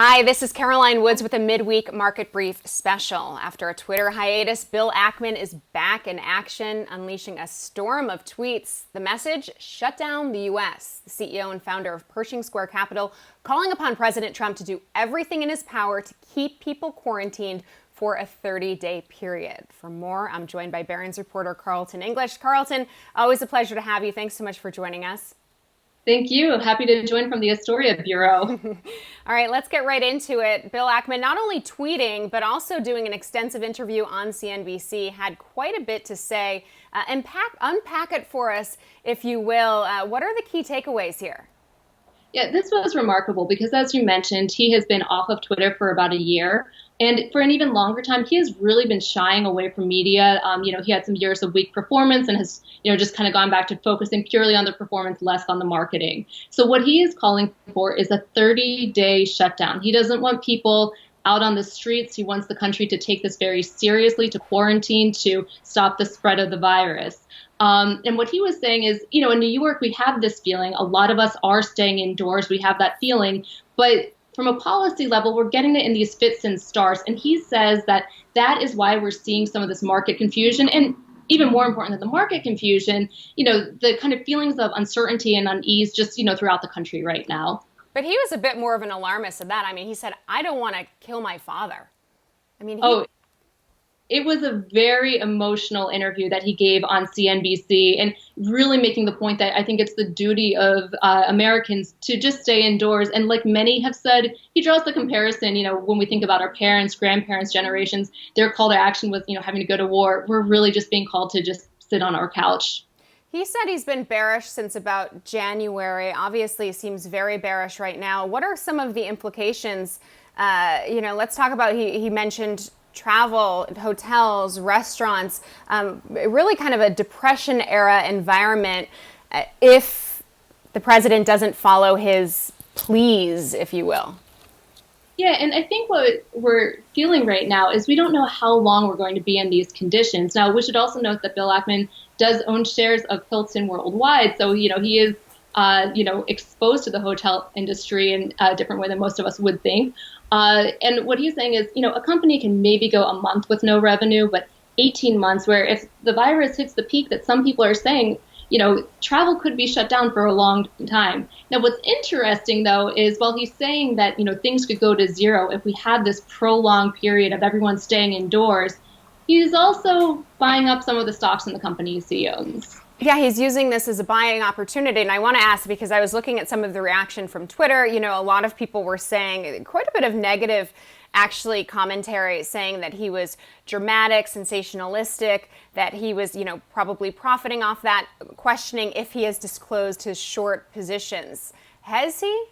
Hi, this is Caroline Woods with a midweek market brief special. After a Twitter hiatus, Bill Ackman is back in action, unleashing a storm of tweets. The message: shut down the U.S. The CEO and founder of Pershing Square Capital calling upon President Trump to do everything in his power to keep people quarantined for a 30-day period. For more, I'm joined by Barron's reporter Carleton English. Carleton, always a pleasure to have you. Thanks so much for joining us. Thank you. Happy to join from the Astoria Bureau. All right, let's get right into it. Bill Ackman not only tweeting, but also doing an extensive interview on CNBC, had quite a bit to say. Unpack it for us, if you will. What are the key takeaways here? Yeah, this was remarkable because, as you mentioned, he has been off of Twitter for about a year. And for an even longer time, he has really been shying away from media. He had some years of weak performance and has, just kind of gone back to focusing purely on the performance, less on the marketing. So what he is calling for is a 30-day shutdown. He doesn't want people out on the streets. He wants the country to take this very seriously, to quarantine, to stop the spread of the virus. And what he was saying is, in New York, we have this feeling. A lot of us are staying indoors. We have that feeling. But from a policy level, we're getting it in these fits and starts. And he says that is why we're seeing some of this market confusion. And even more important than the market confusion, the kind of feelings of uncertainty and unease just, throughout the country right now. But he was a bit more of an alarmist of that. I mean, he said, I don't want to kill my father. I mean, it was a very emotional interview that he gave on CNBC, and really making the point that I think it's the duty of Americans to just stay indoors. And like many have said, he draws the comparison, when we think about our parents, grandparents, generations, their call to action was, having to go to war. We're really just being called to just sit on our couch. He said he's been bearish since about January. Obviously, seems very bearish right now. What are some of the implications? Let's talk about, he mentioned travel, hotels, restaurants, really kind of a depression era environment if the president doesn't follow his pleas, if you will. Yeah, and I think what we're feeling right now is we don't know how long we're going to be in these conditions. Now, we should also note that Bill Ackman does own shares of Hilton worldwide, so he is exposed to the hotel industry in a different way than most of us would think. And what he's saying is, a company can maybe go a month with no revenue, but 18 months, where if the virus hits the peak that some people are saying, travel could be shut down for a long time. Now, what's interesting, though, is while he's saying that, things could go to zero if we had this prolonged period of everyone staying indoors, he's also buying up some of the stocks in the companies he owns. Yeah, he's using this as a buying opportunity. And I want to ask, because I was looking at some of the reaction from Twitter, a lot of people were saying quite a bit of negative, actually, commentary, saying that he was dramatic, sensationalistic, that he was, probably profiting off that, questioning if he has disclosed his short positions. Has he?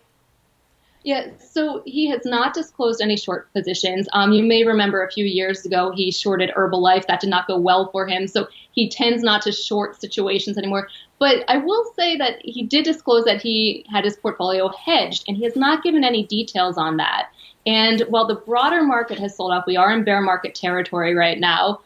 Yeah, so he has not disclosed any short positions. You may remember a few years ago, he shorted Herbalife. That did not go well for him. So he tends not to short situations anymore. But I will say that he did disclose that he had his portfolio hedged, and he has not given any details on that. And while the broader market has sold off, we are in bear market territory right now.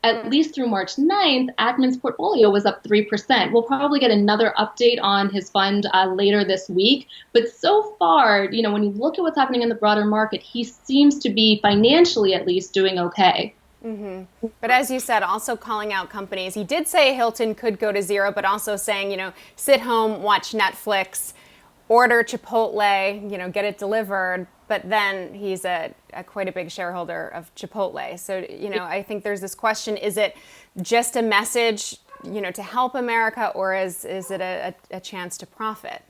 At least through March 9th, Ackman's portfolio was up 3%. We'll probably get another update on his fund later this week. But so far, when you look at what's happening in the broader market, he seems to be, financially at least, doing okay. Mm-hmm. But as you said, also calling out companies. He did say Hilton could go to zero, but also saying, sit home, watch Netflix, order Chipotle, get it delivered. But then he's quite a big shareholder of Chipotle. So, I think there's this question, is it just a message, to help America, or is it a chance to profit?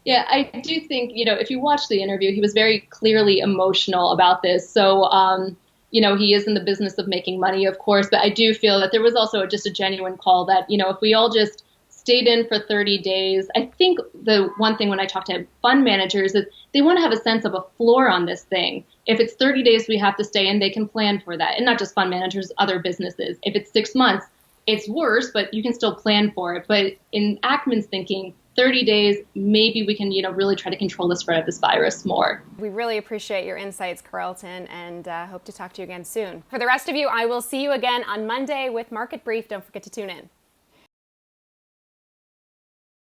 Yeah, I do think, if you watch the interview, he was very clearly emotional about this. So, he is in the business of making money, of course. But I do feel that there was also just a genuine call that, if we all just stayed in for 30 days. I think the one thing when I talk to fund managers is they want to have a sense of a floor on this thing. If it's 30 days we have to stay in, they can plan for that. And not just fund managers, other businesses. If it's 6 months, it's worse, but you can still plan for it. But in Ackman's thinking, 30 days, maybe we can, really try to control the spread of this virus more. We really appreciate your insights, Carleton, and hope to talk to you again soon. For the rest of you, I will see you again on Monday with Market Brief. Don't forget to tune in.